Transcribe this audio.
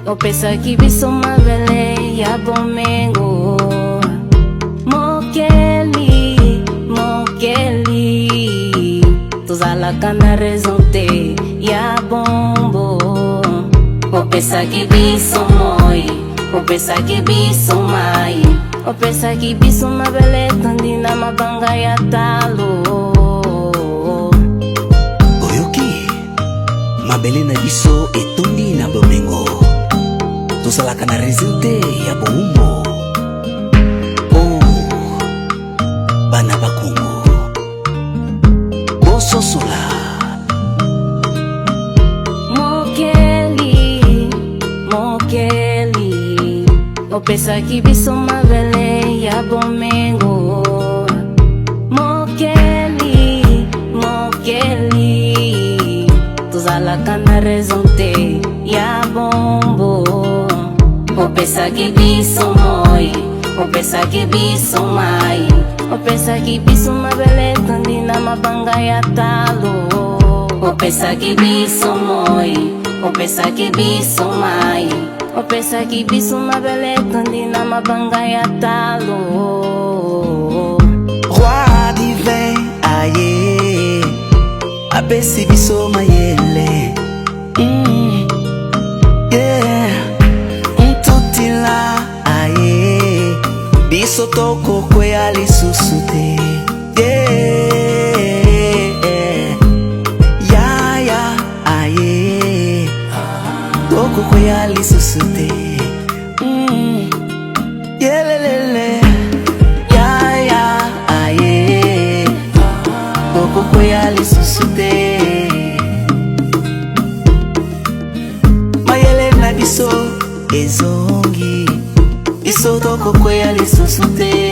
opesaki biso mabele ya bomengo. Mokeli, mokeli, tozalaka na raison te ya bombo. Opesaki biso moi, opesaki biso mai, opesaki biso mabele tondi na mabanga ya talo. Oyoki, mabele na biso etondi na bomengo, tozalaka na raison te ya bombo. Oh, bana bakongo, bososola. Mokeli, mokeli, opesaki biso mabele ya bomengo. Mokeli, mokeli, tozalaka na raison te ya bombo. Opesaki biso moi, opesaki biso mai, opesaki biso mabele tondi na mabanga ya talo. Opesaki biso moi, opesaki biso mai, opesaki biso mabele tondi na mabanga ya talo. Roi divin, aye, apesi biso mayele. Yeah, ntutila, aye, biso toko kwea lisusu te. Yeah, ya ya, aye, toko kwea lisusu te. Yelelele, ya ya, aye, toko kwea lisusu te. Mayele na biso ezongi, biso toko kwea lisusu te.